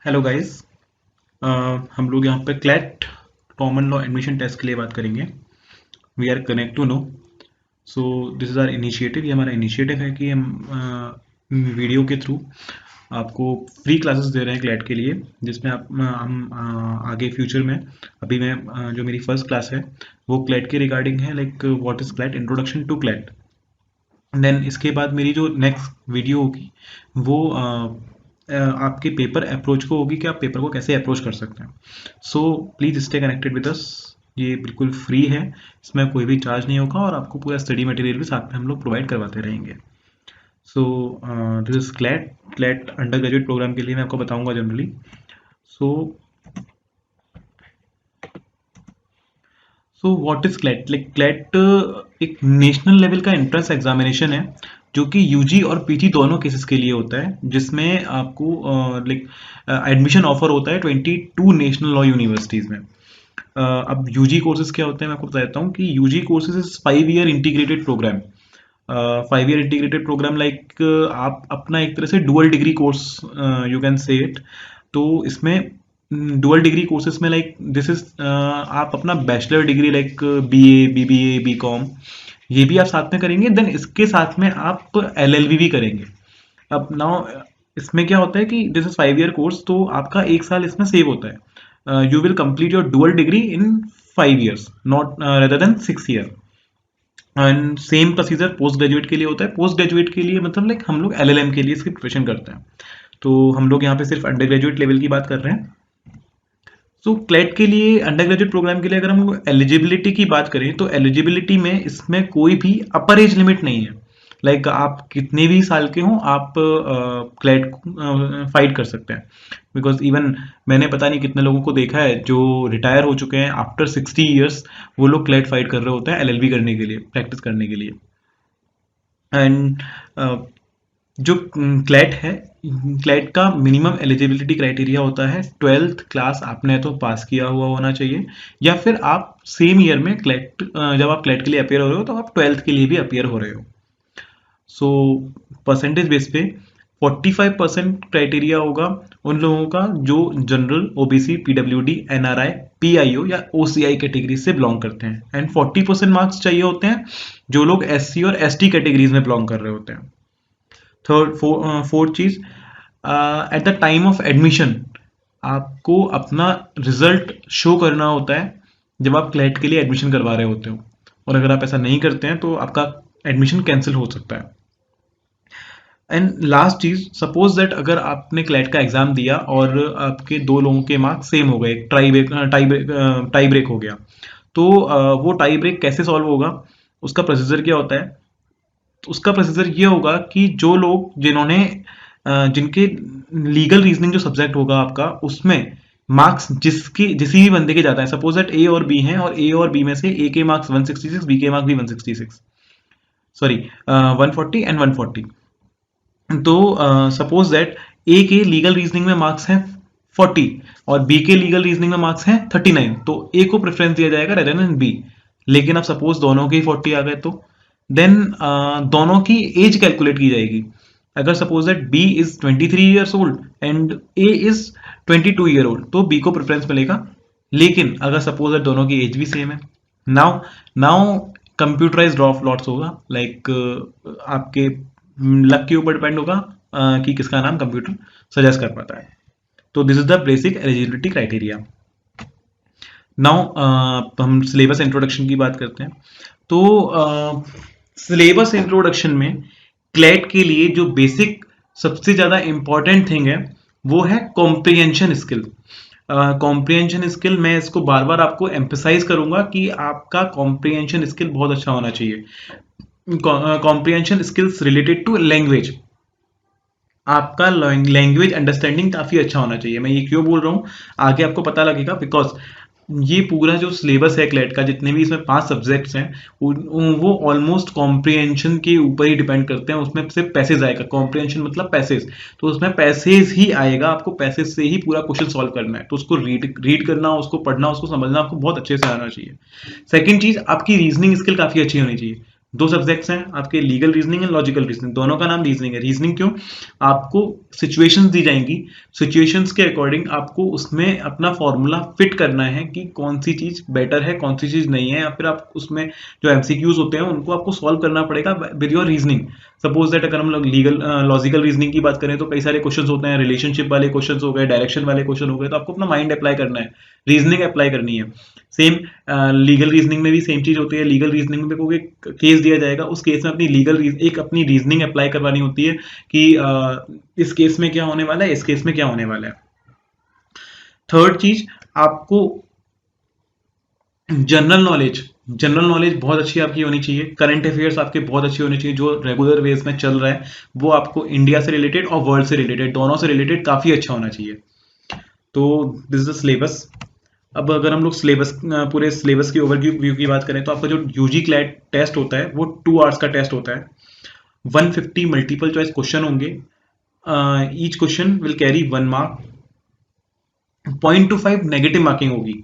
Hello guys. हम लोग यहाँ पे CLAT common law admission test के लिए बात करेंगे। We are connect to know. So this is our initiative. ये हमारा इनिशिएटिव है कि हम वीडियो के थ्रू आपको फ्री क्लासेस दे रहे हैं क्लैट के लिए, जिसमें हम आगे फ्यूचर में अभी मैं जो मेरी फर्स्ट क्लास है वो क्लैट के रिगार्डिंग है, like what is CLAT, introduction to CLAT. Then इसके बाद मेरी जो नेक्स्ट वीडियो होगी वो आपके पेपर अप्रोच को होगी कि आप पेपर को कैसे अप्रोच कर सकते हैं। So please stay connected with us. ये बिल्कुल फ्री है, इसमें कोई भी चार्ज नहीं होगा और आपको पूरा स्टडी मटेरियल भी साथ में हम लोग प्रोवाइड करवाते रहेंगे। So this is CLAT CLAT undergraduate program के लिए मैं आपको बताऊंगा generally. So so what is CLAT, like CLAT एक नेशनल लेवल का एंट्रेंस एग्जामिनेशन है जो कि यूजी और पीजी दोनों केसेस के लिए होता है, जिसमें आपको लाइक एडमिशन ऑफर होता है 22 नेशनल लॉ यूनिवर्सिटीज में। अब यूजी कोर्सेज क्या होते हैं मैं आपको बता देता हूँ कि UG courses is 5 year integrated program. 5 year integrated program, like आप अपना एक तरह से dual degree course you can say it. तो इसमें डुअल डिग्री कोर्सेज में लाइक दिस इज आप अपना bachelor degree like BA, BBA, BCom ये भी आप साथ में करेंगे। देन इसके साथ में आप एलएलबी भी करेंगे। अब नाउ इसमें क्या होता है कि दिस इज 5 ईयर कोर्स, तो आपका एक साल इसमें सेव होता है। You will complete your dual degree in 5 years, not rather than 6 year. And same procedure post graduate के लिए होता है। पोस्ट ग्रेजुएट के लिए मतलब लाइक हम लोग एलएलएम के लिए इसकी प्रिपरेशन करते हैं। तो हम लोग यहाँ पे सिर्फ अंडर ग्रेजुएट लेवल की बात कर रहे हैं। सो क्लेट के लिए, अंडर ग्रेजुएट प्रोग्राम के लिए अगर हम एलिजिबिलिटी की बात करें तो एलिजिबिलिटी में इसमें कोई भी अपर एज लिमिट नहीं है। लाइक आप कितने भी साल के हों आप क्लेट फाइट कर सकते हैं। बिकॉज इवन मैंने पता नहीं कितने लोगों को देखा है जो रिटायर हो चुके हैं आफ्टर 60 ईयर्स, वो लोग क्लेट फाइट कर रहे होते हैं एलएलबी करने के लिए, प्रैक्टिस करने के लिए। एंड जो क्लैट है, क्लैट का मिनिमम एलिजिबिलिटी क्राइटेरिया होता है 12th क्लास आपने तो पास किया हुआ होना चाहिए, या फिर आप सेम ईयर में क्लैट जब आप क्लैट के लिए अपियर हो रहे हो तो आप 12th के लिए भी अपियर हो रहे हो। सो परसेंटेज बेस पे 45% क्राइटेरिया होगा उन लोगों का जो general, OBC, PWD, NRI, PIO या ओसीआई कैटेगरी से बिलोंग करते हैं। एंड 40% मार्क्स चाहिए होते हैं जो लोग एससी और एसटी कैटेगरीज में बिलोंग कर रहे होते हैं। थर्ड फोर्थ चीज, at the time of admission आपको अपना रिजल्ट शो करना होता है जब आप क्लैट के लिए एडमिशन करवा रहे होते हो, और अगर आप ऐसा नहीं करते हैं तो आपका एडमिशन कैंसिल हो सकता है। एंड लास्ट चीज, सपोज दैट अगर आपने क्लैट का एग्जाम दिया और आपके दो लोगों के मार्क्स सेम हो गए, टाई ब्रेक हो गया, तो वो टाई ब्रेक कैसे सॉल्व होगा, उसका प्रोसीजर क्या होता है। तो उसका प्रोसीजर ये होगा कि जो लोग जिन्होंने जिनके लीगल रीजनिंग जो सब्जेक्ट होगा आपका उसमें मार्क्स जिसी भी बंदे के जाता है, सपोज दैट ए और बी हैं और ए और बी में से ए के मार्क्स 166, बी के मार्क्स भी 166, सॉरी 140 एंड 140। तो सपोज दैट ए के लीगल रीजनिंग में मार्क्स हैं 40 और बी के लीगल रीजनिंग में मार्क्स हैं 39, तो ए को प्रेफरेंस दिया जाएगा रेदर देन बी। लेकिन अब सपोज दोनों के ही 40 आ गए तो देन दोनों की एज कैलकुलेट की जाएगी। अगर suppose that B is 23 years old and A is 22 year old तो बी को प्रेफरेंस मिलेगा। लेकिन अगर सपोज दैट दोनों की एज भी सेम है, now now computerise drop lots होगा, लाइक आपके लक के ऊपर डिपेंड होगा कि किसका नाम कंप्यूटर सजेस्ट कर पाता है। तो this is the basic eligibility criteria. Now हम सिलेबस इंट्रोडक्शन की बात करते हैं। तो सिलेबस इंट्रोडक्शन में क्लैट के लिए जो बेसिक सबसे ज्यादा इंपॉर्टेंट थिंग है वो है कॉम्प्रिहेंशन स्किल। कॉम्प्रिहेंशन स्किल, मैं इसको बार बार आपको एम्फेसाइज करूंगा कि आपका कॉम्प्रिहेंशन स्किल बहुत अच्छा होना चाहिए। Comprehension skills related to language, आपका लैंग्वेज अंडरस्टैंडिंग काफी अच्छा होना चाहिए। मैं ये क्यों बोल रहा हूँ आगे आपको पता लगेगा, बिकॉज ये पूरा जो सिलेबस है क्लेट का, जितने भी इसमें 5 सब्जेक्ट्स हैं वो ऑलमोस्ट कॉम्प्रिहेंशन के ऊपर ही डिपेंड करते हैं। उसमें सिर्फ पैसेज आएगा, कॉम्प्रिहेंशन मतलब पैसेज, तो उसमें पैसेज ही आएगा, आपको पैसेज से ही पूरा क्वेश्चन सॉल्व करना है। तो उसको रीड करना, उसको पढ़ना, उसको समझना आपको बहुत अच्छे से आना चाहिए। सेकेंड चीज, आपकी रीजनिंग स्किल काफी अच्छी होनी चाहिए। दो सब्जेक्ट्स हैं आपके, legal reasoning and logical reasoning. दोनों का नाम रीजनिंग है। रीजनिंग क्यों? आपको सिचुएशंस दी जाएंगी, सिचुएशंस के अकॉर्डिंग आपको उसमें अपना फॉर्मूला फिट करना है कि कौन सी चीज बेटर है, कौन सी चीज नहीं है, या फिर आप उसमें जो एमसीक्यूज होते हैं उनको आपको सॉल्व करना पड़ेगा with your reasoning. Suppose that अगर हम लोग लीगल लॉजिकल रीजनिंग की बात करें तो कई सारे क्वेश्चंस होते हैं, रिलेशनशिप वाले क्वेश्चंस हो गए, डायरेक्शन वाले क्वेश्चन हो गए, तो आपको अपना माइंड अप्लाई करना है, रीजनिंग अप्लाई करनी है। सेम लीगल रीजनिंग में भी सेम चीज होती है। लीगल रीजनिंग में कोई केस दिया जाएगा, उस केस में एक अपनी रीजनिंग अप्लाई करवानी होती है कि इस केस में क्या होने वाला है, इस केस में क्या होने वाला है। थर्ड चीज, आपको जनरल नॉलेज बहुत अच्छी आपकी होनी चाहिए। करंट अफेयर्स आपके बहुत अच्छे होने चाहिए, जो रेगुलर वेज में चल रहा है वो आपको इंडिया से रिलेटेड और वर्ल्ड से रिलेटेड, दोनों से रिलेटेड काफी अच्छा होना चाहिए। तो दिस इज द सिलेबस। अब अगर हम लोग पूरे सिलेबस की ओवरव्यू की बात करें तो आपका जो यूजी क्लैट टेस्ट होता है वो 2 आवर्स का टेस्ट होता है। 150 मल्टीपल चॉइस क्वेश्चन होंगे। Each question will carry 1 mark. 0.25 negative marking होगी।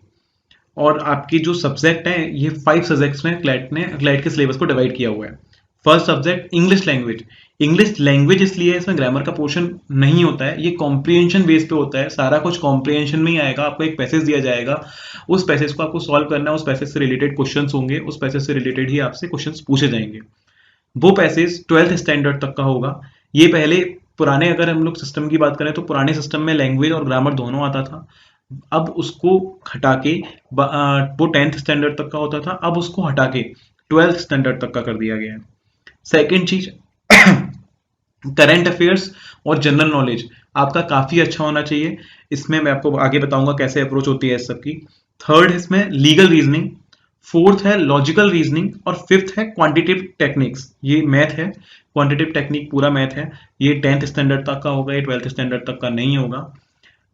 और आपके जो सब्जेक्ट हैं ये 5 सब्जेक्ट्स में क्लैट के सिलेबस को डिवाइड किया हुआ है। First subject English language. English language इसलिए इसमें ग्रामर का पोर्शन नहीं होता है, ये कॉम्प्रिहेंशन बेस पे होता है, सारा कुछ कॉम्प्रिहेंशन में ही आएगा। आपको एक पैसेज दिया जाएगा, उस पैसेज को आपको सॉल्व करना है, उस पैसेज से रिलेटेड क्वेश्चंस होंगे, उस पैसेज से रिलेटेड ही आपसे क्वेश्चंस पूछे जाएंगे। वो पैसेज 12th स्टैंडर्ड तक का होगा। ये पहले पुराने अगर हम लोग सिस्टम की बात करें तो पुराने सिस्टम में लैंग्वेज और ग्रामर दोनों आता था। अब उसको हटा के वो 10th स्टैंडर्ड तक का होता था, अब उसको हटा के 12th स्टैंडर्ड तक का कर दिया गया है। सेकेंड चीज, करंट अफेयर्स और जनरल नॉलेज आपका काफी अच्छा होना चाहिए। इसमें मैं आपको आगे बताऊंगा कैसे अप्रोच होती है इस सब की। थर्ड इसमें लीगल रीजनिंग, फोर्थ है लॉजिकल रीजनिंग, और फिफ्थ है क्वांटिटेटिव टेक्निक्स। ये मैथ है, क्वांटिटेटिव टेक्निक पूरा मैथ है। ये 10th स्टैंडर्ड तक का होगा, ये 12th स्टैंडर्ड तक का नहीं होगा।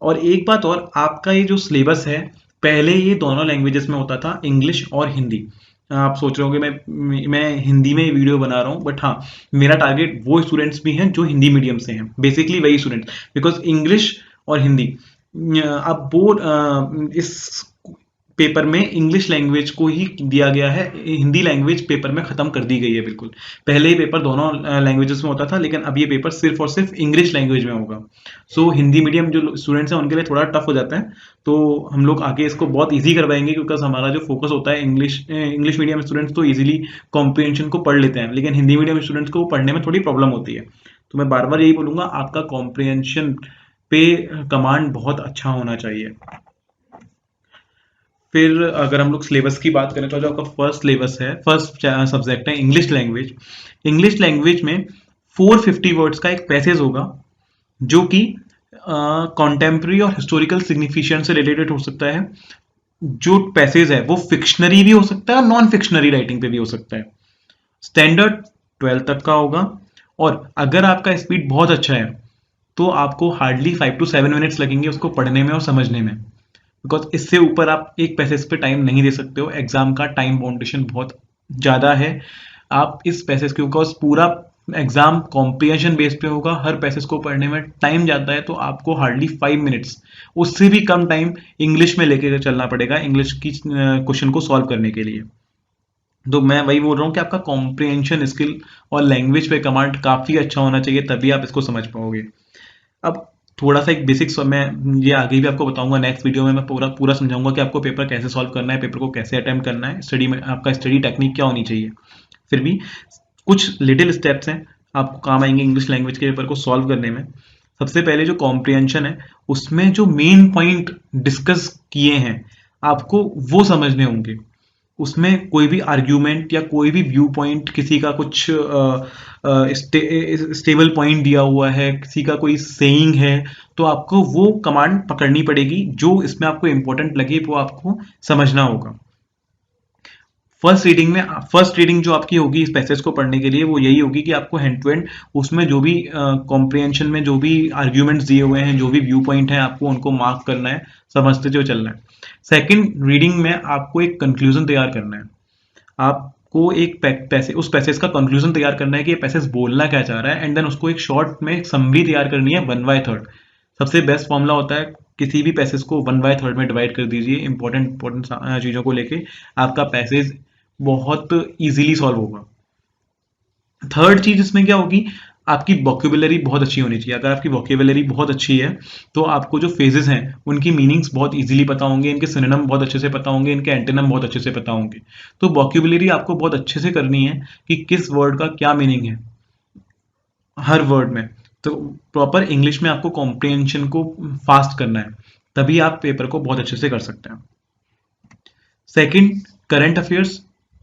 और एक बात और, आपका ये जो सिलेबस है, पहले ये दोनों लैंग्वेजेस में होता था, इंग्लिश और हिंदी। आप सोच रहे होंगे मैं हिंदी में वीडियो बना रहा हूँ, बट हाँ, मेरा टारगेट वो स्टूडेंट्स भी हैं जो हिंदी मीडियम से हैं, बेसिकली वही स्टूडेंट्स, बिकॉज इंग्लिश और हिंदी अब बोर्ड इस पेपर में इंग्लिश लैंग्वेज को ही दिया गया है, हिंदी लैंग्वेज पेपर में खत्म कर दी गई है बिल्कुल। पहले ये पेपर दोनों लैंग्वेजेस में होता था, लेकिन अब ये पेपर सिर्फ और सिर्फ इंग्लिश लैंग्वेज में होगा। सो हिंदी मीडियम जो स्टूडेंट्स हैं उनके लिए थोड़ा टफ हो जाता है। तो हम लोग आगे इसको बहुत ईजी करवाएंगे, क्योंकि हमारा जो फोकस होता है इंग्लिश मीडियम स्टूडेंट्स तो ईजिली कॉम्प्रिहेंशन को पढ़ लेते हैं, लेकिन हिंदी मीडियम स्टूडेंट्स को पढ़ने में थोड़ी प्रॉब्लम होती है। तो मैं बार बार यही बोलूंगा, आपका कॉम्प्रिहेंशन पे कमांड बहुत अच्छा होना चाहिए। फिर अगर हम लोग सिलेबस की बात करें तो जो आपका फर्स्ट सब्जेक्ट है इंग्लिश लैंग्वेज। इंग्लिश लैंग्वेज में 450 वर्ड्स का एक पैसेज होगा, जो कि कॉन्टेम्प्रेरी और हिस्टोरिकल सिग्निफिकेंस से रिलेटेड हो सकता है। जो पैसेज है वो फिक्शनरी भी हो सकता है और नॉन फिक्शनरी राइटिंग पे भी हो सकता है। स्टैंडर्ड 12 तक का होगा। और अगर आपका स्पीड बहुत अच्छा है तो आपको हार्डली 5 to 7 मिनट्स लगेंगे उसको पढ़ने में और समझने में, बिकॉज इससे ऊपर आप एक पैसेज पे टाइम नहीं दे सकते हो। एग्जाम का टाइम बाउंडेशन बहुत ज़्यादा है। आप इस पैसेज के, बिकॉज पूरा एग्जाम कॉम्प्रिहेंशन बेस पे होगा, हर पैसेज को पढ़ने में टाइम जाता है, तो आपको हार्डली 5 मिनट्स, उससे भी कम टाइम इंग्लिश में लेके चलना पड़ेगा इंग्लिश की क्वेश्चन को सॉल्व करने के लिए। तो मैं वही बोल रहा हूँ कि आपका कॉम्प्रिहेंशन स्किल और लैंग्वेज पे कमांड काफ़ी अच्छा होना चाहिए, तभी आप इसको समझ पाओगे। अब थोड़ा सा एक बेसिक्स मैं ये आगे भी आपको बताऊंगा, नेक्स्ट वीडियो में मैं पूरा पूरा समझाऊंगा कि आपको पेपर कैसे सॉल्व करना है, पेपर को कैसे अटेम्प्ट करना है, स्टडी में आपका स्टडी टेक्निक क्या होनी चाहिए। फिर भी कुछ लिटिल स्टेप्स हैं आपको काम आएंगे इंग्लिश लैंग्वेज के पेपर को सॉल्व करने में। सबसे पहले जो कॉम्प्रिहेंशन है उसमें जो मेन पॉइंट डिस्कस किए हैं आपको वो समझने होंगे। उसमें कोई भी आर्ग्यूमेंट या कोई भी व्यू पॉइंट, किसी का कुछ स्टेबल पॉइंट दिया हुआ है, किसी का कोई सेइंग है, तो आपको वो कमांड पकड़नी पड़ेगी, जो इसमें आपको इंपॉर्टेंट लगे वो आपको समझना होगा। फर्स्ट रीडिंग जो आपकी होगी इस पैसेज को पढ़ने के लिए वो यही होगी कि आपको हैंड टू हैंड उसमें जो भी कॉम्प्रिहेंशन में जो भी आर्ग्यूमेंट्स दिए हुए हैं, जो भी व्यू पॉइंट है, आपको उनको मार्क करना है, समझते जो चलना है। सेकंड रीडिंग में आपको एक कंक्लूजन तैयार करना है। आपको एक उस पैसेज का कंक्लूजन तैयार करना है कि ये पैसेज बोलना क्या चाह रहा है, एंड देन उसको एक शॉर्ट में एक समरी तैयार करनी है 1/3। सबसे बेस्ट फॉर्मूला होता है, किसी भी पैसेज को 1/3 में डिवाइड कर दीजिए इंपॉर्टेंट चीज़ों को लेके, आपका पैसेज बहुत इजीली सॉल्व होगा। थर्ड चीज इसमें क्या होगी, आपकी वोकेबुलरी बहुत अच्छी होनी चाहिए। अगर आपकी वोकेबुलरी बहुत अच्छी है तो आपको जो फेजेस हैं उनकी मीनिंग्स बहुत इजीली पता होंगे, इनके सिनोनिम बहुत अच्छे से पता होंगे, इनके एंटोनिम बहुत अच्छे से पता होंगे। तो वोकेबुलरी आपको बहुत अच्छे से करनी है कि किस वर्ड का क्या मीनिंग है हर वर्ड में। तो प्रॉपर इंग्लिश में आपको कॉम्प्रिहेंशन को फास्ट करना है, तभी आप पेपर को बहुत अच्छे से कर सकते हैं। Second, current affairs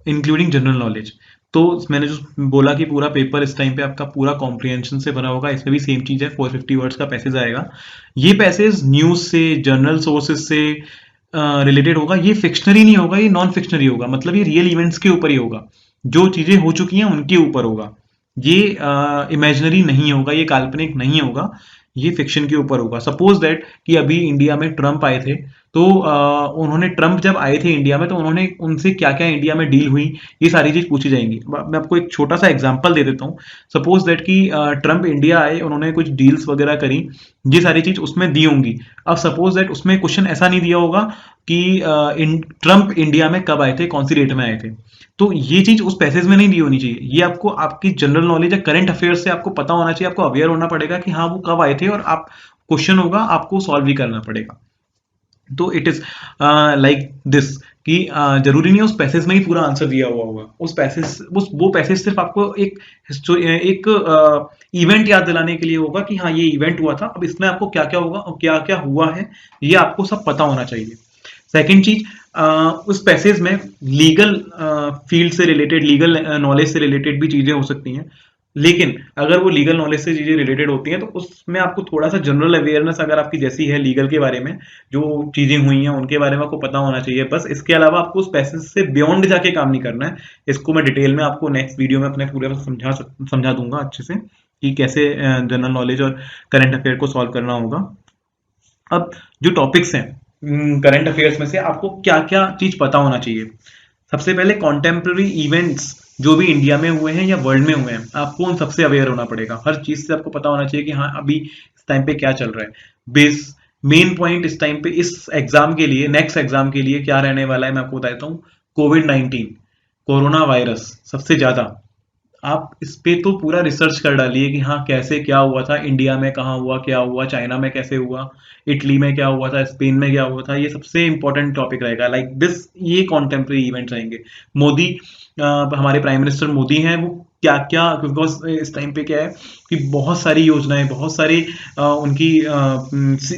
including general knowledge. तो मैंने जो बोला कि पूरा पेपर इस टाइम पे आपका पूरा कॉम्प्रिहेंशन से बना होगा, इसमें भी सेम चीज है, 450 वर्ड्स का पैसेज आएगा। ये पैसेज न्यूज से, जर्नल सोर्सेज से रिलेटेड होगा। ये फिक्शनरी नहीं होगा, ये नॉन फिक्शनरी होगा, मतलब ये रियल इवेंट्स के ऊपर ही होगा, जो चीजें हो चुकी हैं उनके ऊपर होगा। ये इमेजिनरी नहीं होगा, ये काल्पनिक नहीं होगा, ये फिक्शन के ऊपर होगा। सपोज दैट कि अभी इंडिया में ट्रम्प आए थे, तो उन्होंने, ट्रम्प जब आए थे इंडिया में, तो उन्होंने उनसे क्या क्या इंडिया में डील हुई, ये सारी चीज पूछी जाएंगी। मैं आपको एक छोटा सा एग्जांपल दे देता हूँ। सपोज दैट कि ट्रम्प इंडिया आए, उन्होंने कुछ डील्स वगैरह करी, ये सारी चीज उसमें दी होंगी। अब सपोज दैट उसमें क्वेश्चन ऐसा नहीं दिया होगा कि ट्रम्प इंडिया में कब आए थे, कौन सी डेट में आए थे, तो ये चीज उस पैसेज में नहीं दी होनी चाहिए। ये आपको आपकी जनरल नॉलेज या करंट अफेयर्स से आपको पता होना चाहिए, आपको अवेयर होना पड़ेगा कि हाँ वो कब आए थे, और आप क्वेश्चन होगा आपको सॉल्व भी करना पड़ेगा। तो इट इज लाइक दिस कि जरूरी नहीं है उस पैसेज में ही पूरा आंसर दिया हुआ होगा। उस पैसेज, उस वो पैसेज सिर्फ आपको एक एक इवेंट याद दिलाने के लिए होगा कि हाँ ये इवेंट हुआ था, अब इसमें आपको क्या क्या होगा और क्या क्या हुआ है, ये आपको सब पता होना चाहिए। सेकंड चीज, उस पैसेज में लीगल फील्ड से रिलेटेड, लीगल नॉलेज से रिलेटेड भी चीजें हो सकती हैं। लेकिन अगर वो लीगल नॉलेज से चीजें रिलेटेड होती हैं तो उसमें आपको थोड़ा सा जनरल अवेयरनेस अगर आपकी जैसी है लीगल के बारे में, जो चीजें हुई हैं उनके बारे में आपको पता होना चाहिए बस। इसके अलावा आपको उस पैसेज से बियॉन्ड जाके काम नहीं करना है। इसको मैं डिटेल में आपको नेक्स्ट वीडियो में अपने पूरे समझा दूंगा अच्छे से कि कैसे जनरल नॉलेज और करंट अफेयर को सॉल्व करना होगा। अब जो टॉपिक्स हैं करंट अफेयर्स में से, आपको क्या क्या चीज पता होना चाहिए। सबसे पहले कॉन्टेम्प्ररी इवेंट्स जो भी इंडिया में हुए हैं या वर्ल्ड में हुए हैं, आपको उन सबसे अवेयर होना पड़ेगा। हर चीज से आपको पता होना चाहिए कि हाँ अभी इस टाइम पे क्या चल रहा है। बेस मेन पॉइंट इस टाइम पे, इस एग्जाम के लिए, नेक्स्ट एग्जाम के लिए क्या रहने वाला है मैं आपको बताता हूँ। कोविड 19, कोरोना वायरस सबसे ज्यादा। आप इस पे तो पूरा रिसर्च कर डालिए कि हाँ कैसे क्या हुआ था, इंडिया में कहाँ हुआ, क्या हुआ, चाइना में कैसे हुआ, इटली में क्या हुआ था, स्पेन में क्या हुआ था। ये सबसे इंपॉर्टेंट टॉपिक रहेगा, लाइक दिस, ये कॉन्टेम्प्रेरी इवेंट रहेंगे। मोदी, हमारे प्राइम मिनिस्टर मोदी हैं, वो क्या क्या, बिकॉज इस टाइम पे क्या है कि बहुत सारी योजनाएं, बहुत सारी उनकी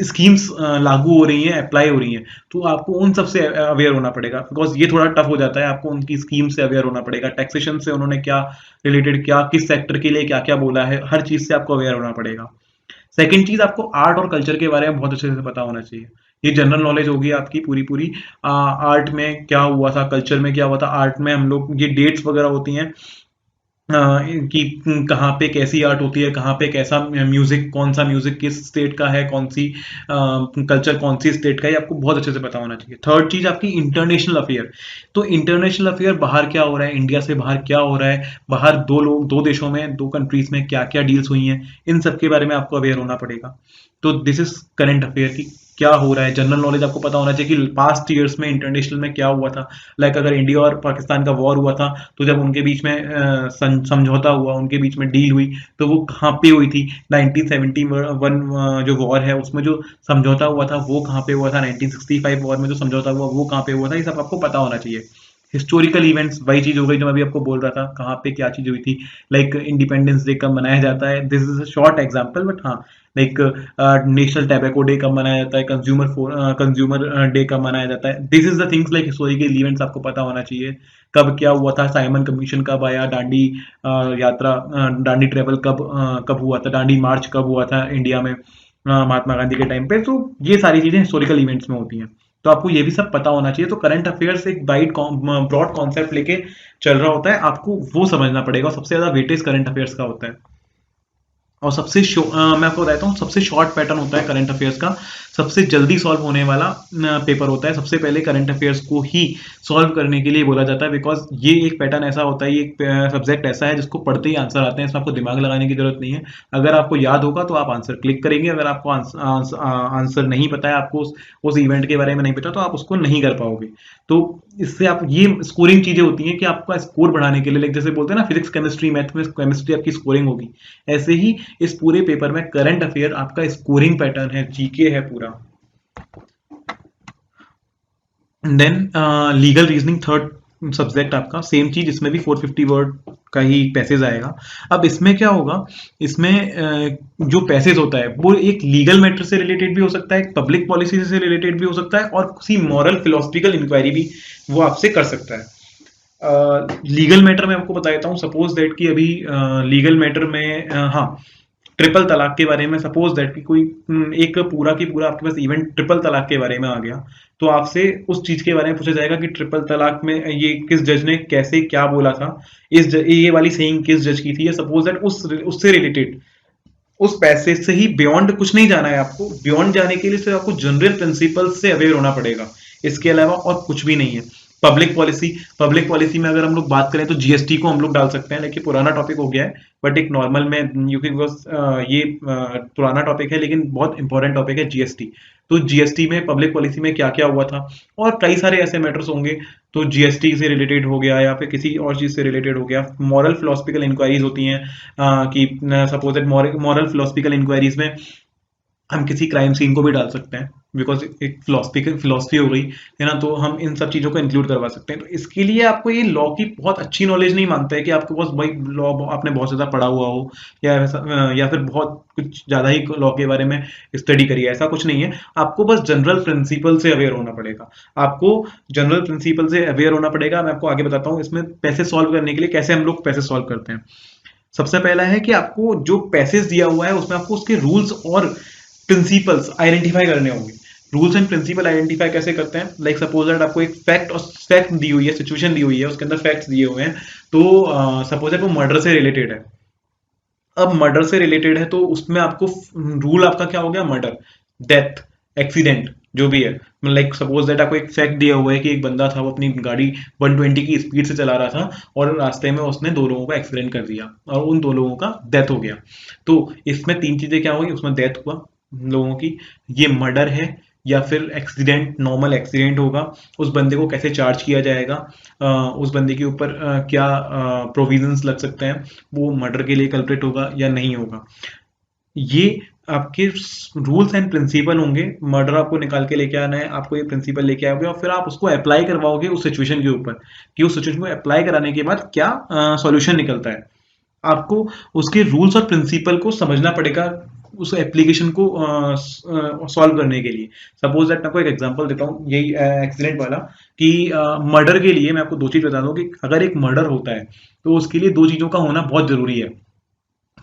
स्कीम्स लागू हो रही हैं, अप्लाई हो रही हैं। तो आपको उन सबसे अवेयर होना पड़ेगा, बिकॉज ये थोड़ा टफ हो जाता है। आपको उनकी स्कीम से अवेयर होना पड़ेगा, टैक्सेशन से उन्होंने क्या रिलेटेड, क्या किस सेक्टर के लिए क्या क्या बोला है, हर चीज से आपको अवेयर होना पड़ेगा। सेकंड चीज, आपको आर्ट और कल्चर के बारे में बहुत अच्छे से पता होना चाहिए। ये जनरल नॉलेज होगी आपकी पूरी पूरी। आर्ट में क्या हुआ था, कल्चर में क्या हुआ था। आर्ट में हम लोग ये डेट्स वगैरह होती हैं कि कहाँ पे कैसी आर्ट होती है, कहाँ पे कैसा म्यूजिक, कौन सा म्यूजिक किस स्टेट का है, कौन सी कल्चर कौन सी स्टेट का है, ये आपको बहुत अच्छे से पता होना चाहिए। थर्ड चीज आपकी इंटरनेशनल अफेयर। तो इंटरनेशनल अफेयर, बाहर क्या हो रहा है, इंडिया से बाहर क्या हो रहा है, बाहर दो देशों में, दो कंट्रीज में क्या क्या डील्स हुई हैं, इन सब के बारे में आपको अवेयर होना पड़ेगा। तो दिस इज करंट अफेयर की क्या हो रहा है। जनरल नॉलेज आपको पता होना चाहिए कि पास्ट ईयर्स में इंटरनेशनल में क्या हुआ था। लाइक अगर इंडिया और पाकिस्तान का वॉर हुआ था, तो जब उनके बीच में समझौता हुआ, उनके बीच में डील हुई, तो वो कहाँ पे हुई थी। 1971 जो वॉर है उसमें जो समझौता हुआ था वो कहाँ पे हुआ था, 1965 वॉर में जो समझौता हुआ वो कहाँ पे हुआ था, ये सब आपको पता होना चाहिए। हिस्टोरिकल इवेंट्स वही चीज हो गई जो मैं अभी आपको बोल रहा था, कहाँ पे क्या चीज हुई थी। लाइक इंडिपेंडेंस डे कब मनाया जाता है, this is a short example, but हाँ, लाइक नेशनल टैबेको डे कब मनाया जाता है, कंज्यूमर डे कब मनाया जाता है। This is the things, like historical events आपको पता होना चाहिए। कब क्या हुआ था, साइमन कमीशन कब आया, दांडी यात्रा, दांडी ट्रेवल कब हुआ था, दांडी मार्च कब हुआ था इंडिया में महात्मा गांधी के टाइम पे। तो ये सारी चीजें हिस्टोरिकल इवेंट्स में होती हैं, तो आपको ये भी सब पता होना चाहिए। तो करंट अफेयर्स एक वाइड ब्रॉड कॉन्सेप्ट लेके चल रहा होता है, आपको वो समझना पड़ेगा, और सबसे ज्यादा वेटेज करंट अफेयर्स का होता है। और मैं आपको बताता हूँ, सबसे शॉर्ट पैटर्न होता है करंट अफेयर्स का, सबसे जल्दी सॉल्व होने वाला पेपर होता है। सबसे पहले करंट अफेयर्स को ही सॉल्व करने के लिए बोला जाता है, बिकॉज ये एक पैटर्न ऐसा होता है, ये एक सब्जेक्ट ऐसा है जिसको पढ़ते ही आंसर आते हैं, इसमें आपको दिमाग लगाने की जरूरत नहीं है। अगर आपको याद होगा तो आप आंसर क्लिक करेंगे, अगर आपको आंसर नहीं पता है, आपको उस इवेंट के बारे में नहीं पता, तो आप उसको नहीं कर पाओगे। तो इससे आप ये स्कोरिंग चीजें होती हैं कि आपका स्कोर बढ़ाने के लिए, लाइक जैसे बोलते हैं ना, फिजिक्स केमिस्ट्री मैथ में केमिस्ट्री आपकी स्कोरिंग होगी, ऐसे ही इस पूरे पेपर में करंट अफेयर आपका स्कोरिंग पैटर्न है, जीके है पूरा। Then legal reasoning third subject आपका, सेम चीज, इसमें भी 450 वर्ड का ही पैसेज आएगा। अब इसमें क्या होगा, इसमें जो पैसेज होता है वो एक लीगल मैटर से रिलेटेड भी हो सकता है, एक पब्लिक पॉलिसी से रिलेटेड भी हो सकता है, और किसी मॉरल फिलोसफिकल इंक्वायरी भी वो आपसे कर सकता है। लीगल मैटर में आपको बता देता हूँ, सपोज दैट कि अभी लीगल मैटर में हाँ, ट्रिपल तलाक के बारे में, सपोज दैट कि कोई एक पूरा की पूरा आपके पास इवेंट ट्रिपल तलाक के बारे में आ गया, तो आपसे उस चीज के बारे में पूछा जाएगा कि ट्रिपल तलाक में ये किस जज ने कैसे क्या बोला था, ये वाली सेइंग किस जज की थी, या सपोज दैट उससे रिलेटेड, उस पैसेज से ही बियॉन्ड कुछ नहीं जाना है आपको। बियॉन्ड जाने के लिए सिर्फ आपको जनरल प्रिंसिपल से अवेयर होना पड़ेगा, इसके अलावा और कुछ भी नहीं है। पब्लिक पॉलिसी में अगर हम लोग बात करें तो जीएसटी को हम लोग डाल सकते हैं, लेकिन पुराना टॉपिक हो गया है, बट एक नॉर्मल में यूपी, बिकॉज ये पुराना टॉपिक है लेकिन बहुत इंपॉर्टेंट टॉपिक है जीएसटी। तो जीएसटी में, पब्लिक पॉलिसी में क्या क्या हुआ था, और कई सारे ऐसे मैटर्स होंगे, तो जीएसटी से रिलेटेड हो गया या फिर किसी और चीज से रिलेटेड हो गया। मॉरल फिलोसफिकल इंक्वायरीज होती हैं, कि suppose that moral philosophical inquiries में हम किसी क्राइम सीन को भी डाल सकते हैं, बिकॉज एक फिलोसफी हो गई है ना, तो हम इन सब चीजों को इंक्लूड करवा सकते हैं। तो इसके लिए आपको ये लॉ की बहुत अच्छी नॉलेज नहीं मांगता है कि आपके पास भाई लॉ आपने बहुत ज्यादा पढ़ा हुआ हो, या फिर बहुत कुछ ज्यादा ही लॉ के बारे में स्टडी करिए, ऐसा कुछ नहीं है। आपको बस जनरल प्रिंसिपल से अवेयर होना पड़ेगा, आपको जनरल प्रिंसिपल से अवेयर होना पड़ेगा। मैं आपको आगे बताता हूँ इसमें पैसे सॉल्व करने के लिए कैसे हम लोग पैसे सॉल्व करते हैं। सबसे पहला है कि आपको जो पैसेज दिया हुआ है उसमें आपको उसके रूल्स और प्रिंसिपल्स आइडेंटिफाई करने होंगे। रूल्स एंड प्रिंसिपल आइडेंटिफाई कैसे करते हैं, लाइक सपोज दैट आपको एक फैक्ट दी हुई है, सिचुएशन दी हुई है, उसके अंदर फैक्ट्स दिए हुए हैं, तो सपोज दैट वो मर्डर से रिलेटेड है। अब मर्डर से रिलेटेड है तो उसमें आपको रूल आपका क्या हो गया, मर्डर, डेथ, एक्सीडेंट, जो भी है। लाइक सपोज दैट आपको एक फैक्ट दिया हुआ है कि एक बंदा था, वो अपनी गाड़ी 120 की स्पीड से चला रहा था और रास्ते में उसने दो लोगों का एक्सीडेंट कर दिया और उन दो लोगों का डेथ हो गया। तो इसमें तीन चीजें क्या हुई, उसमें डेथ हुआ लोगों की, ये मर्डर है, या फिर एक्सीडेंट, नॉर्मल एक्सीडेंट होगा, उस बंदे को कैसे चार्ज किया जाएगा, उस बंदे के ऊपर क्या प्रोविजंस लग सकते हैं, वो मर्डर के लिए कल्प्रिट होगा या नहीं होगा। ये आपके रूल्स एंड प्रिंसिपल होंगे। मर्डर आपको निकाल के लेके आना है, आपको ये प्रिंसिपल लेके आओगे और फिर आप उसको अप्लाई करवाओगे उस सिचुएशन के ऊपर, कि उस सिचुएशन को अप्लाई कराने के बाद क्या सॉल्यूशन निकलता है। आपको उसके रूल्स और प्रिंसिपल को समझना पड़ेगा उस एप्लीकेशन को सॉल्व करने के लिए। सपोज दैट मैं आपको एक एग्जांपल देता हूँ, यही एक्सीडेंट वाला, कि मर्डर के लिए मैं आपको दो चीज बता दूं कि अगर एक मर्डर होता है तो उसके लिए दो चीजों का होना बहुत जरूरी है।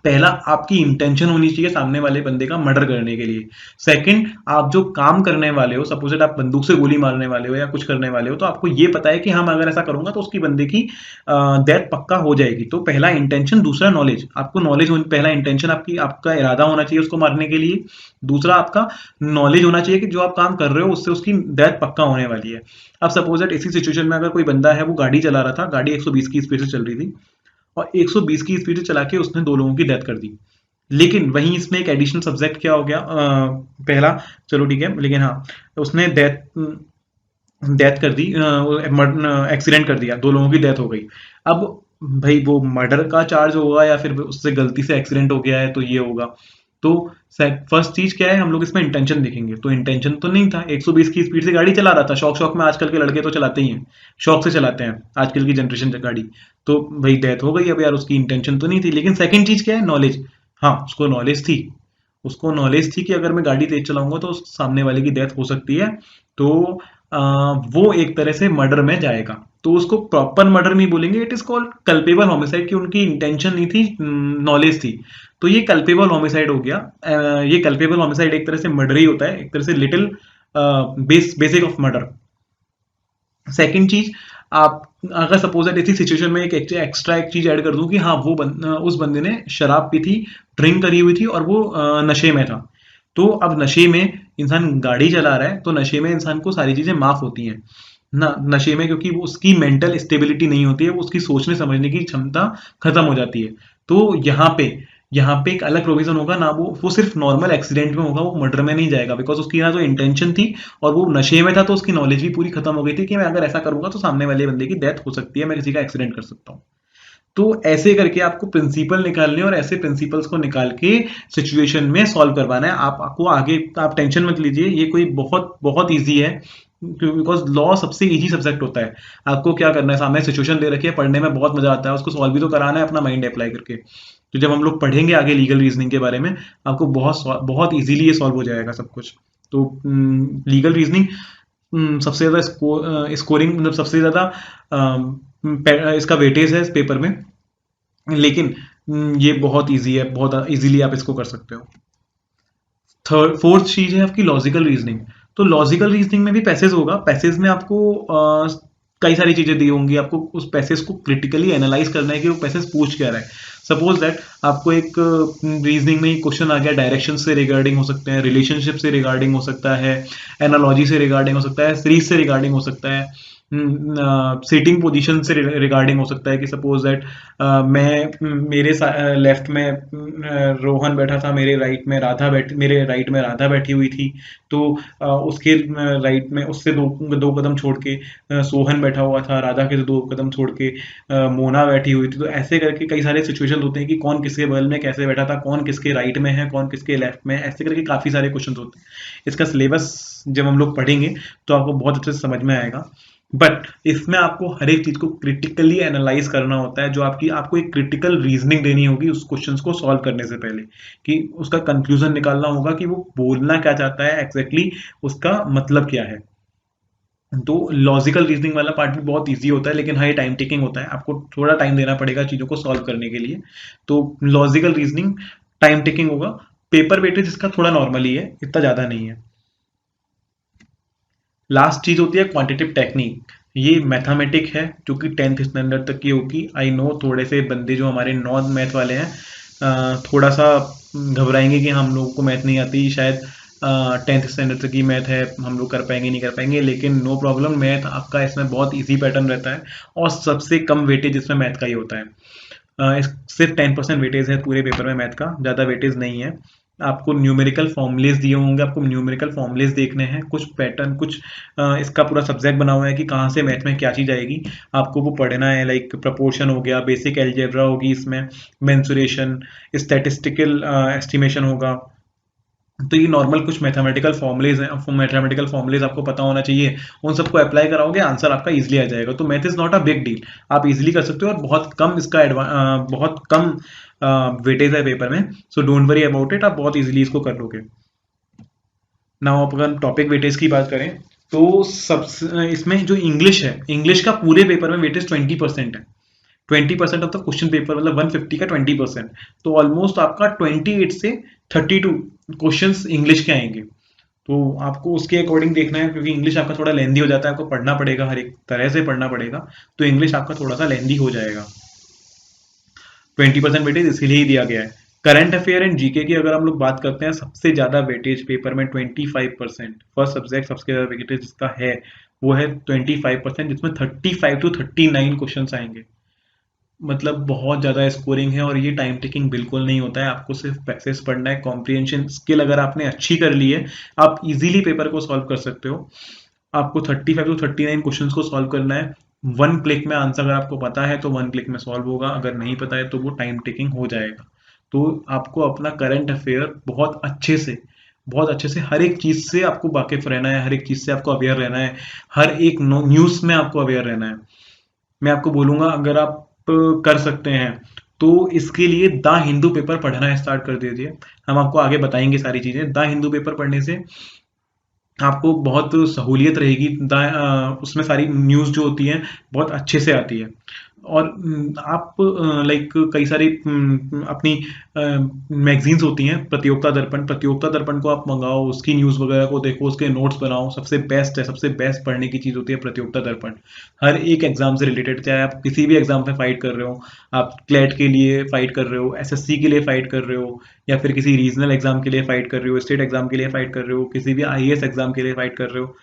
पहला, आपकी इंटेंशन होनी चाहिए सामने वाले बंदे का मर्डर करने के लिए। सेकंड, आप जो काम करने वाले हो, सपोज दैट आप बंदूक से गोली मारने वाले हो या कुछ करने वाले हो, तो आपको ये पता है कि हम अगर ऐसा करूंगा तो उसकी बंदे की डेथ पक्का हो जाएगी। तो पहला इंटेंशन, दूसरा नॉलेज। आपको नॉलेज होनी, पहला इंटेंशन आपका इरादा होना चाहिए उसको मारने के लिए, दूसरा आपका नॉलेज होना चाहिए कि जो आप काम कर रहे हो उससे उसकी डेथ पक्का होने वाली है। अब सपोज दैट इसी सिचुएशन में अगर कोई बंदा है, वो गाड़ी चला रहा था, गाड़ी 120 की स्पीड से चल रही थी और 120 की स्पीड से चला के उसने दो लोगों की डेथ कर दी। लेकिन वहीं इसमें एक एडिशनल सब्जेक्ट क्या हो गया, पहला चलो ठीक है, लेकिन हाँ, उसने डेथ डेथ कर दी, एक्सीडेंट कर दिया, दो लोगों की डेथ हो गई। अब भाई वो मर्डर का चार्ज होगा या फिर उससे गलती से एक्सीडेंट हो गया है तो ये होगा। तो फर्स्ट चीज क्या है, हम लोग इसमें इंटेंशन देखेंगे, तो इंटेंशन तो नहीं था, 120 की स्पीड से गाड़ी चला रहा था, शौक शौक में, आजकल के लड़के तो चलाते ही हैं, शौक से चलाते हैं आजकल की जनरेशन गाड़ी। तो भाई डेथ हो गई, अब यार उसकी इंटेंशन तो नहीं थी। लेकिन सेकंड चीज क्या है, नॉलेज। हाँ, उसको नॉलेज थी, उसको नॉलेज थी कि अगर मैं गाड़ी तेज चलाऊंगा तो सामने वाले की डेथ हो सकती है, तो वो एक तरह से मर्डर में जाएगा। तो उसको प्रॉपर मर्डर नहीं बोलेंगे, it is called culpable homicide, कि उनकी इंटेंशन नहीं थी, नॉलेज थी। तो ये कल्पेबल होमिसाइड हो गया। ये कल्पेबल होमिसाइड एक तरह से मर्डर ही होता है, एक तरह से little basic of murder. Second चीज, आप अगर सपोज दैट ऐसी सिचुएशन में एक एक्स्ट्रा एक चीज ऐड कर दूं कि हाँ वो उस बंदे ने शराब पी थी, ड्रिंक करी हुई थी और वो नशे में था, तो अब नशे में इंसान गाड़ी चला रहा है, तो नशे में इंसान को सारी चीजें माफ होती हैं ना, नशे में, क्योंकि वो उसकी मेंटल स्टेबिलिटी नहीं होती है, वो उसकी सोचने समझने की क्षमता खत्म हो जाती है। तो यहाँ पे एक अलग प्रोविजन होगा ना, वो सिर्फ नॉर्मल एक्सीडेंट में होगा, वो मर्डर में नहीं जाएगा, बिकॉज उसकी ना जो इंटेंशन थी और वो नशे में था, तो उसकी नॉलेज भी पूरी खत्म हो गई थी कि मैं अगर ऐसा करूंगा तो सामने वाले बंदे की डेथ हो सकती है, मैं किसी का एक्सीडेंट कर सकता हूँ। तो ऐसे करके आपको प्रिंसिपल निकालने और ऐसे प्रिंसिपल्स को निकाल के सिचुएशन में सॉल्व करवाना है। आपको आगे आप टेंशन मत लीजिए, ये कोई बहुत बहुत ईजी है, बिकॉज लॉ सबसे इजी सब्जेक्ट होता है। आपको क्या करना है, सामने सिचुएशन दे रखी है, पढ़ने में बहुत मजा आता है, उसको सॉल्व भी तो कराना है अपना माइंड अप्लाई करके। तो जब हम लोग पढ़ेंगे आगे लीगल रीजनिंग के बारे में, आपको बहुत बहुत इजीली ये सॉल्व हो जाएगा सब कुछ। तो लीगल रीजनिंग सबसे ज्यादा स्कोरिंग, मतलब सबसे ज्यादा इसका वेटेज है इस पेपर में, लेकिन ये बहुत इजी है, बहुत इजीली आप इसको कर सकते हो। थर्ड फोर्थ चीज है आपकी लॉजिकल रीजनिंग। तो लॉजिकल रीजनिंग में भी पैसेज होगा, पैसेज में आपको कई सारी चीजें दी होंगी, आपको उस पैसेज को क्रिटिकली एनालाइज करना है कि वो पैसेज पूछ क्या रहा है। सपोज दैट आपको एक रीजनिंग में क्वेश्चन आ गया, डायरेक्शन से रिगार्डिंग हो सकते हैं, रिलेशनशिप से रिगार्डिंग हो सकता है, एनालॉजी से रिगार्डिंग हो सकता है, सीरीज से रिगार्डिंग हो सकता है, सीटिंग पोजीशन से रिगार्डिंग हो सकता है कि सपोज दैट मैं मेरे लेफ्ट में रोहन बैठा था, मेरे राइट में राधा बैठी हुई थी, तो उसके राइट में उससे दो दो कदम छोड़ के सोहन बैठा हुआ था, राधा के दो कदम छोड़ के मोना बैठी हुई थी। तो ऐसे करके कई सारे सिचुएशन होते हैं कि कौन किसके बगल में कैसे बैठा था, कौन किसके राइट में है, कौन किसके लेफ्ट में है, ऐसे करके काफी सारे क्वेश्चन होते हैं। इसका सिलेबस जब हम लोग पढ़ेंगे तो आपको बहुत अच्छे से समझ में आएगा, बट इसमें आपको हर एक चीज को क्रिटिकली एनालाइज करना होता है, जो आपको एक क्रिटिकल रीजनिंग देनी होगी उस क्वेश्चंस को सॉल्व करने से पहले, कि उसका कंक्लूजन निकालना होगा कि वो बोलना क्या चाहता है एग्जैक्टली, उसका मतलब क्या है। तो लॉजिकल रीजनिंग वाला पार्ट भी बहुत इजी होता है, लेकिन हाँ ये टाइम टेकिंग होता है, आपको थोड़ा टाइम देना पड़ेगा चीजों को सॉल्व करने के लिए। तो लॉजिकल रीजनिंग टाइम टेकिंग होगा, पेपर वेटेज इसका थोड़ा नॉर्मली है, इतना ज्यादा नहीं है। लास्ट चीज होती है क्वांटिटेटिव टेक्निक। ये मैथमेटिक है जो कि 10th स्टैंडर्ड तक की होगी। आई नो थोड़े से बंदे जो हमारे नॉन मैथ वाले हैं थोड़ा सा घबराएंगे कि हम लोगों को मैथ नहीं आती, शायद 10th स्टैंडर्ड तक की मैथ है, हम लोग कर पाएंगे नहीं कर पाएंगे, लेकिन नो प्रॉब्लम, मैथ आपका इसमें बहुत इजी पैटर्न रहता है और सबसे कम वेटेज इसमें मैथ का ही होता है। सिर्फ 10% वेटेज है पूरे पेपर में मैथ का, ज़्यादा वेटेज नहीं है। आपको न्यूमेरिकल फॉर्मुलेस दिए होंगे, आपको न्यूमेरिकल फॉर्मुलेस देखने हैं, कुछ पैटर्न, कुछ इसका पूरा सब्जेक्ट बना हुआ है कि कहाँ से मैथ में क्या चीज़ आएगी, आपको वो पढ़ना है। लाइक प्रपोर्शन हो गया, बेसिक एल्जेब्रा होगी इसमें, मेंसुरेशन, स्टैटिस्टिकल एस्टिमेशन होगा। तो ये नॉर्मल कुछ मैथमेटिकल फॉर्मुलेज हैं, मैथमेटिकल फॉर्मुलेज आपको पता होना चाहिए, उन सबको अप्लाई कराओगे, आंसर आपका इजीली आ जाएगा। तो math is not a big deal, आप इजीली कर सकते हो, और बहुत कम इसका बहुत कम वेटेज है पेपर में, so don't worry about it, आप बहुत इजीली इसको कर लोगे। नाउ आप अगर टॉपिक वेटेज की बात करें, तो सब इसमें जो इंग्लिश है, इंग्लिश का पूरे पेपर में वेटेज 20% है। 20% ऑफ द क्वेश्चन पेपर, मतलब 150 का 20%, तो ऑलमोस्ट आपका 28 से 32 क्वेश्चंस इंग्लिश के आएंगे। तो आपको उसके अकॉर्डिंग देखना है, क्योंकि इंग्लिश आपका थोड़ा लेंदी हो जाता है, आपको पढ़ना पड़ेगा, हर एक तरह से पढ़ना पड़ेगा, तो इंग्लिश आपका थोड़ा सा लेंदी हो जाएगा। 20% वेटेज इसीलिए ही दिया गया है। करंट अफेयर एंड जीके की अगर हम लोग बात करते हैं, सबसे ज्यादा वेटेज पेपर में 25%, फर्स्ट सब्जेक्ट सबसे ज्यादा वेटेज जिसका है वो है 25%, जिसमें 35 टू 39 क्वेश्चन आएंगे। मतलब बहुत ज़्यादा स्कोरिंग है, और ये टाइम टेकिंग बिल्कुल नहीं होता है, आपको सिर्फ पैसेज पढ़ना है। कॉम्प्रिहेंशन स्किल अगर आपने अच्छी कर ली है, आप इजीली पेपर को सॉल्व कर सकते हो। आपको 35 टू 39 क्वेश्चंस को सॉल्व करना है, वन क्लिक में आंसर, अगर आपको पता है तो वन क्लिक में सॉल्व होगा, अगर नहीं पता है तो वो टाइम टेकिंग हो जाएगा। तो आपको अपना करंट अफेयर बहुत अच्छे से हर एक चीज से आपको वाकिफ रहना है, हर एक चीज से आपको अवेयर रहना है, हर एक न्यूज में आपको अवेयर रहना है। मैं आपको बोलूंगा, अगर आप कर सकते हैं तो इसके लिए द हिंदू पेपर पढ़ना स्टार्ट कर दीजिए। हम आपको आगे बताएंगे सारी चीजें। द हिंदू पेपर पढ़ने से आपको बहुत सहूलियत रहेगी, उसमें सारी न्यूज जो होती है बहुत अच्छे से आती है। और आप लाइक कई सारी अपनी मैगजीन्स होती हैं, प्रतियोगिता दर्पण को आप मंगाओ, उसकी न्यूज़ वगैरह को देखो, उसके नोट्स बनाओ, सबसे बेस्ट है, सबसे बेस्ट पढ़ने की चीज़ होती है प्रतियोगिता दर्पण। हर एक एग्जाम से रिलेटेड, चाहे आप किसी भी एग्जाम में फाइट कर रहे हो, आप क्लेट के लिए फाइट कर रहे हो, एसएससी के लिए फाइट कर रहे हो, या फिर किसी रीजनल एग्जाम के लिए फाइट कर रहे हो, स्टेट एग्जाम के लिए फाइट कर रहे हो, किसी भी आईएएस एग्जाम के लिए फाइट कर रहे हो,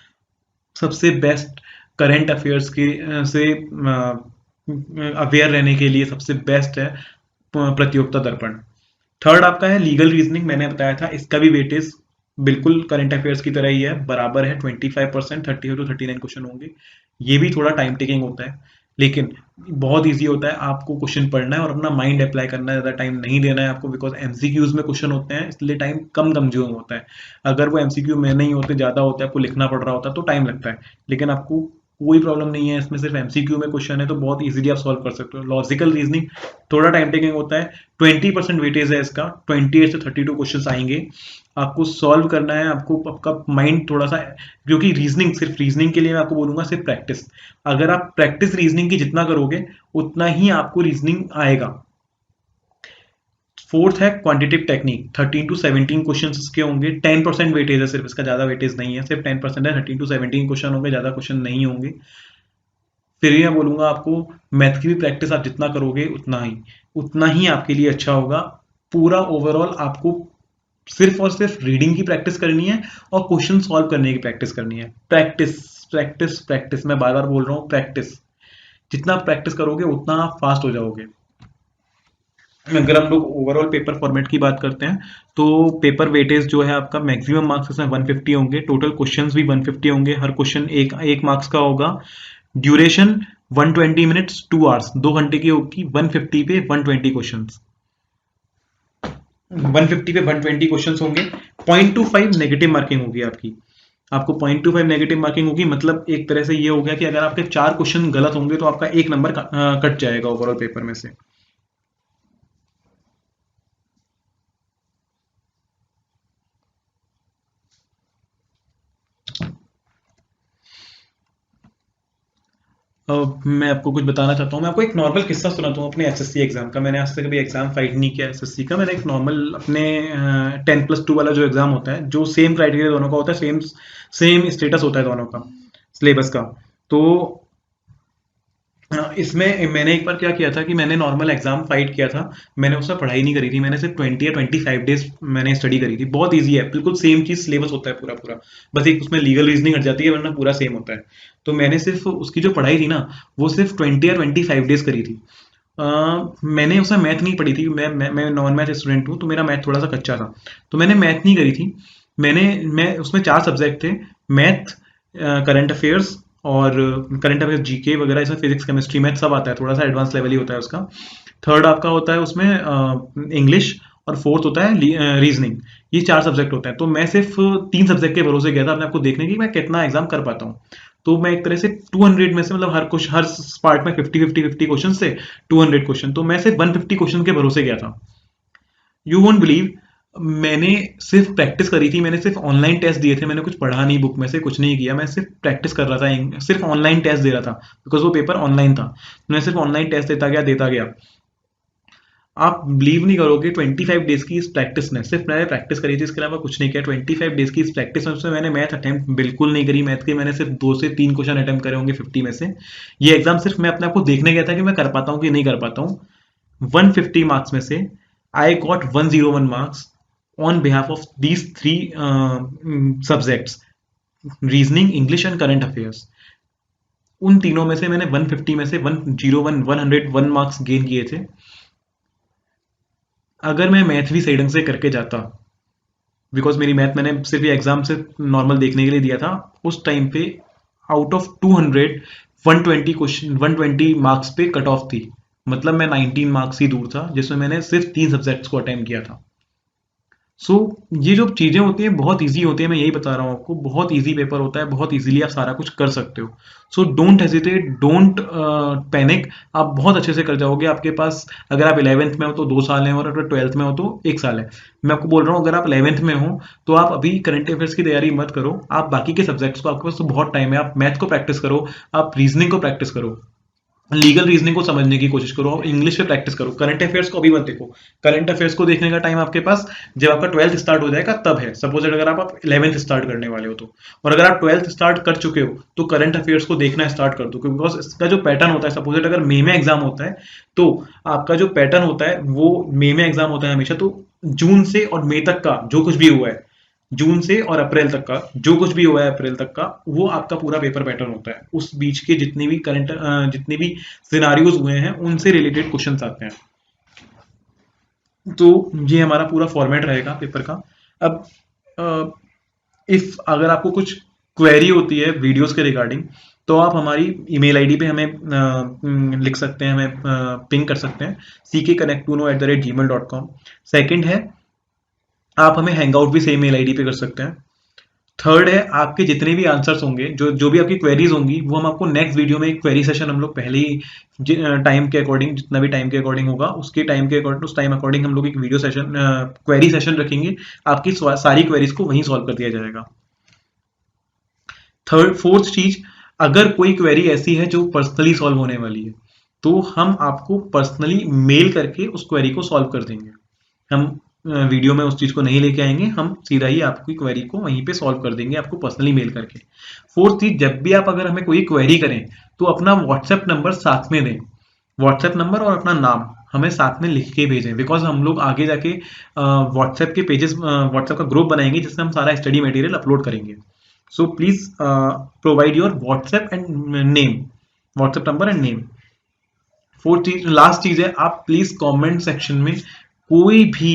सबसे बेस्ट करंट अफेयर्स के से अवेयर रहने के लिए सबसे बेस्ट है प्रतियोगिता दर्पण। थर्ड आपका है लीगल रीजनिंग, मैंने बताया था इसका भी वेटेज बिल्कुल करंट अफेयर्स की तरह ही है, बराबर है 25%, 30 to 39 क्वेश्चन होंगे। ये भी थोड़ा टाइम टेकिंग होता है, लेकिन बहुत इजी होता है। आपको क्वेश्चन पढ़ना है और अपना माइंड अप्लाई करना है, ज़्यादा टाइम नहीं देना है आपको, बिकॉज एमसीक्यूज में क्वेश्चन होते हैं, इसलिए टाइम कम कंज्यूम होता है। अगर वो एमसीक्यू में नहीं होते, ज़्यादा होता है, आपको लिखना पड़ रहा होता है तो टाइम लगता है, लेकिन आपको कोई प्रॉब्लम नहीं है इसमें, सिर्फ एमसीक्यू में क्वेश्चन है तो बहुत इजीली आप सॉल्व कर सकते हो। लॉजिकल रीजनिंग थोड़ा टाइम टेकिंग होता है, 20% वेटेज है इसका, 28 से 32 क्वेश्चन आएंगे, आपको सॉल्व करना है, आपको आपका माइंड थोड़ा सा, क्योंकि रीजनिंग, सिर्फ रीजनिंग के लिए मैं आपको बोलूंगा सिर्फ प्रैक्टिस, अगर आप प्रैक्टिस रीजनिंग की जितना करोगे उतना ही आपको रीजनिंग आएगा। फोर्थ है क्वांटिटेटिव टेक्निक, 13 to 17 क्वेश्चन इसके होंगे, 10% वेटेज है सिर्फ इसका, ज्यादा वेटेज नहीं है, सिर्फ 10% है, 13 to 17 क्वेश्चन होंगे, ज्यादा क्वेश्चन नहीं होंगे। फिर ये मैं बोलूंगा आपको, मैथ की भी प्रैक्टिस आप जितना करोगे उतना ही आपके लिए अच्छा होगा। पूरा ओवरऑल आपको सिर्फ और सिर्फ रीडिंग की प्रैक्टिस करनी है और क्वेश्चन सॉल्व करने की प्रैक्टिस करनी है। प्रैक्टिस प्रैक्टिस प्रैक्टिस, मैं बार बार बोल रहा हूँ, प्रैक्टिस। जितना प्रैक्टिस करोगे उतना आप फास्ट हो जाओगे। अगर हम लोग ओवरऑल पेपर फॉर्मेट की बात करते हैं, तो पेपर वेटेज जो है आपका, मैक्सिमम मार्क्स इसमें 150 होंगे, टोटल क्वेश्चंस भी 150 होंगे, हर क्वेश्चन एक एक मार्क्स का होगा। ड्यूरेशन 120 मिनट्स, 2 आवर्स, 2 घंटे की होगी। 150 पे 120 क्वेश्चन, 150 पे 120 क्वेश्चन होंगे। 0.25 नेगेटिव मार्किंग होगी आपकी, आपको 0.25 नेगेटिव मार्किंग होगी, मतलब एक तरह से ये हो गया कि अगर आपके 4 क्वेश्चन गलत होंगे तो आपका 1 नंबर कट जाएगा ओवरऑल पेपर में से। मैं आपको कुछ बताना चाहता हूँ, मैं आपको एक नॉर्मल किस्सा सुनाता हूँ अपने एसएससी एग्जाम का। मैंने आज तक कभी एग्जाम फाइट नहीं किया एसएससी का, मैंने एक नॉर्मल अपने 10+2 वाला जो एग्जाम होता है, जो सेम क्राइटेरिया दोनों का होता है, सेम सेम स्टेटस होता है दोनों का, सिलेबस का। तो इसमें मैंने एक बार क्या किया था कि मैंने नॉर्मल एग्जाम फाइट किया था, मैंने उसमें पढ़ाई नहीं करी थी, मैंने सिर्फ 20 या 25 डेज मैंने स्टडी करी थी। बहुत ईजी है, बिल्कुल सेम चीज सिलेबस होता है पूरा पूरा, बस एक उसमें लीगल रीजनिंग हट जाती है, वरना पूरा सेम होता है। तो मैंने सिर्फ उसकी जो पढ़ाई थी ना, वो सिर्फ 20 या 25 डेज करी थी। मैंने उसमें मैथ नहीं पढ़ी थी, मैं नॉन मैथ स्टूडेंट हूँ, तो मेरा मैथ थोड़ा सा कच्चा था, तो मैंने मैथ नहीं करी थी। मैं उसमें 4 सब्जेक्ट थे, मैथ, करंट अफेयर्स, और करंट अफेयर्स, जीके वगैरह, इसमें फिजिक्स केमिस्ट्री मैथ सब आता है, थोड़ा सा एडवांस लेवल ही होता है उसका। थर्ड आपका होता है उसमें इंग्लिश, और फोर्थ होता है रीजनिंग। ये 4 सब्जेक्ट होते हैं, तो मैं सिर्फ 3 सब्जेक्ट के भरोसे गया था अपने आपको देखने की मैं कितना एग्जाम कर पाता हूँ। तो मैं एक तरह से 200 में से, मतलब हर पार्ट में 50 50 50 क्वेश्चन से 200 क्वेश्चन, तो मैं सिर्फ 150 क्वेश्चन के भरोसे गया था। यू वोंट बिलीव, मैंने सिर्फ प्रैक्टिस करी थी, मैंने सिर्फ ऑनलाइन टेस्ट दिए थे, मैंने कुछ पढ़ा नहीं, बुक में से कुछ नहीं किया, मैं सिर्फ प्रैक्टिस कर रहा था, सिर्फ ऑनलाइन टेस्ट दे रहा था, बिकॉज वो पेपर ऑनलाइन था। मैं सिर्फ ऑनलाइन टेस्ट देता गया। आप बिलीव नहीं करोगे, 25 डेज की इस प्रैक्टिस ने, सिर्फ मैंने प्रैक्टिस करी थी, इसके अलावा कुछ नहीं किया। 25 डेज की इस प्रैक्टिस में उसमें मैंने मैथ अटेम्प्ट बिल्कुल नहीं करी, मैथ के मैंने सिर्फ 2 से 3 क्वेश्चन अटेम्प्ट करे होंगे 50 में से। ये एग्जाम सिर्फ मैं अपने आप को देखने गया था कि मैं कर पाता हूँ कि नहीं कर पाता हूँ। 150 मार्क्स में से I got 101 marks on behalf of these 3 subjects, reasoning, English and current affairs. उन तीनों में से मैंने 150 में से 101 मार्क्स गेन किए थे। अगर मैं मैथ भी सही ढंग से करके जाता, बिकॉज मेरी मैथ मैंने सिर्फ ये एग्जाम से नॉर्मल देखने के लिए दिया था, उस टाइम पे आउट ऑफ 200, 120 मार्क्स पे कट ऑफ थी, मतलब मैं 19 मार्क्स ही दूर था, जिसमें मैंने सिर्फ 3 सब्जेक्ट्स को अटेम्प्ट किया था। सो ये जो चीजें होती हैं बहुत इजी होती है, मैं यही बता रहा हूँ आपको, बहुत इजी पेपर होता है, बहुत इजीली आप सारा कुछ कर सकते हो। So don't hesitate, don't panic, आप बहुत अच्छे से कर जाओगे। आपके पास, अगर आप 11th में हो तो 2 साल है, और अगर 12th में हो तो 1 साल है। मैं आपको बोल रहा हूँ, अगर आप 11th में हो तो आप अभी करंट अफेयर्स की तैयारी मत करो, आप बाकी के सब्जेक्ट्स को, आपके पास तो बहुत टाइम है, आप मैथ को प्रैक्टिस करो, आप रीजनिंग को प्रैक्टिस करो, लीगल रीजनिंग को समझने की कोशिश करो और इंग्लिश पे प्रैक्टिस करो। करंट अफेयर्स को अभी मत देखो। करंट अफेयर्स को देखने का टाइम आपके पास जब आपका 12th स्टार्ट हो जाएगा तब है। सपोज अगर आप 11th स्टार्ट करने वाले हो तो, और अगर आप 12th स्टार्ट कर चुके हो तो करंट अफेयर्स को देखना स्टार्ट कर दो, क्योंकि बिकॉज इसका जो पैटर्न होता है, सपोज अगर मई में एग्जाम होता है तो आपका जो पैटर्न होता है वो मई में एग्जाम होता है हमेशा, तो जून से और मई तक का जो कुछ भी हुआ है, जून से और अप्रैल तक का जो कुछ भी हुआ है अप्रैल तक का, वो आपका पूरा पेपर पैटर्न होता है। उस बीच के जितने भी सिनारियोज हुए हैं उनसे रिलेटेड क्वेश्चंस आते हैं। तो ये हमारा पूरा फॉर्मेट रहेगा पेपर का। अब इफ अगर आपको कुछ क्वेरी होती है वीडियोस के रिगार्डिंग, तो आप हमारी ईमेल आईडी पे हमें लिख सकते हैं, हमें पिंग कर सकते हैं ckconnectuno@gmail.com। सेकंड है, आप हमें हैंगआउट भी सेम मेल आईडी पे कर सकते हैं। थर्ड है, आपके जितने भी आंसर्स होंगे, जो जो भी आपकी क्वेरीज होंगी, वो हम आपको नेक्स्ट वीडियो में एक क्वेरी सेशन हम लोग पहले ही टाइम के अकॉर्डिंग, जितना भी टाइम के अकॉर्डिंग होगा उसके टाइम के अकॉर्डिंग, उस टाइम अकॉर्डिंग हम लोग एक वीडियो सेशन क्वेरी सेशन रखेंगे। आपकी सारी क्वेरीज को वहीं सॉल्व कर दिया जाएगा। थर्ड फोर्थ चीज, अगर कोई क्वेरी ऐसी है जो पर्सनली सॉल्व होने वाली है तो हम आपको पर्सनली मेल करके उस क्वेरी को सॉल्व कर देंगे। हम वीडियो में उस चीज को नहीं लेके आएंगे, हम सीधा ही आपकी क्वेरी को वहीं पे सॉल्व कर देंगे आपको पर्सनली मेल करके। फोर्थ चीज, जब भी आप अगर हमें कोई क्वेरी करें तो अपना व्हाट्सएप नंबर साथ में दें। व्हाट्सएप नंबर और अपना नाम हमें साथ में लिख के भेजें, बिकॉज हम लोग आगे जाके व्हाट्सएप के पेजेस, व्हाट्सएप का ग्रुप बनाएंगे जिसमें हम सारा स्टडी मटेरियल अपलोड करेंगे। So please provide your WhatsApp and name, WhatsApp number and name. Fourth चीज, लास्ट चीज है, आप प्लीज कमेंट सेक्शन में कोई भी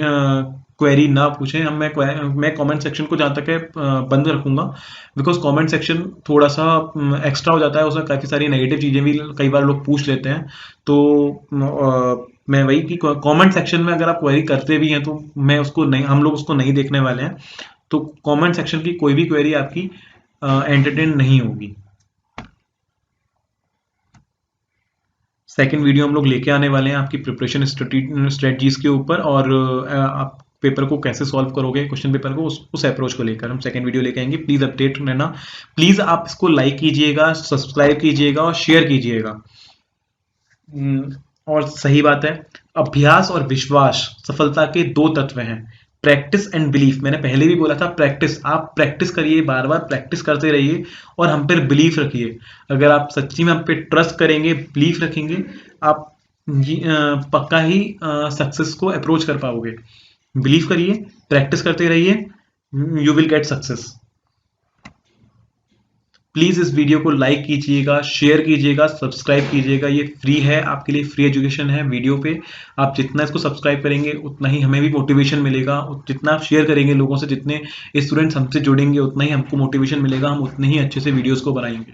क्वेरी ना पूछें। मैं कमेंट सेक्शन को जहां तक है बंद रखूंगा, बिकॉज कमेंट सेक्शन थोड़ा सा एक्स्ट्रा हो जाता है, उसमें काफी सारी नेगेटिव चीजें भी कई बार लोग पूछ लेते हैं। तो मैं वही कि कमेंट सेक्शन में अगर आप क्वेरी करते भी हैं तो मैं उसको नहीं, हम लोग उसको नहीं देखने वाले हैं। तो कमेंट सेक्शन की कोई भी क्वेरी आपकी एंटरटेन नहीं होगी। सेकंड वीडियो हम लोग लेके आने वाले हैं आपकी प्रिपरेशन स्ट्रेटजीज के ऊपर, और आप पेपर को कैसे सॉल्व करोगे, क्वेश्चन पेपर को उस अप्रोच को लेकर हम सेकंड वीडियो लेके आएंगे। प्लीज अपडेट रहना। प्लीज आप इसको लाइक कीजिएगा, सब्सक्राइब कीजिएगा और शेयर कीजिएगा। और सही बात है, अभ्यास और विश्वास सफलता के दो तत्व हैं। प्रैक्टिस एंड बिलीफ, मैंने पहले भी बोला था, प्रैक्टिस, आप प्रैक्टिस करिए, बार बार प्रैक्टिस करते रहिए और हम पर बिलीफ रखिए। अगर आप सच्ची में हम पे ट्रस्ट करेंगे, बिलीफ रखेंगे, आप पक्का ही सक्सेस को अप्रोच कर पाओगे। बिलीव करिए, प्रैक्टिस करते रहिए, you will get success. Please इस वीडियो को लाइक कीजिएगा, शेयर कीजिएगा, सब्सक्राइब कीजिएगा। ये फ्री है, आपके लिए फ्री एजुकेशन है वीडियो पे। आप जितना इसको सब्सक्राइब करेंगे उतना ही हमें भी मोटिवेशन मिलेगा, जितना आप शेयर करेंगे लोगों से, जितने स्टूडेंट्स हमसे जुड़ेंगे उतना ही हमको मोटिवेशन मिलेगा, हम उतने ही अच्छे से वीडियोस को बनाएंगे।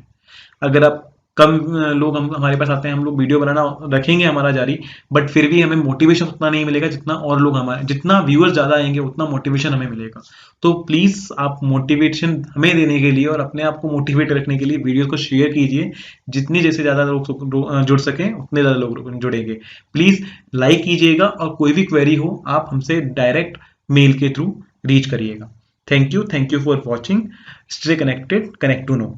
अगर आप कम लोग हम हमारे पास आते हैं, हम लोग वीडियो बनाना रखेंगे हमारा जारी, बट फिर भी हमें मोटिवेशन उतना नहीं मिलेगा जितना और लोग हमारे, जितना व्यूअर्स ज्यादा आएंगे उतना मोटिवेशन हमें मिलेगा। तो प्लीज आप मोटिवेशन हमें देने के लिए और अपने आप को मोटिवेट रखने के लिए वीडियो को शेयर कीजिए। जितनी जैसे ज्यादा लोग जुड़ सकें उतने ज्यादा लोग जुड़ेंगे। प्लीज लाइक कीजिएगा और कोई भी क्वेरी हो आप हमसे डायरेक्ट मेल के थ्रू रीच करिएगा। Thank you for watching. Stay connected, connect to no.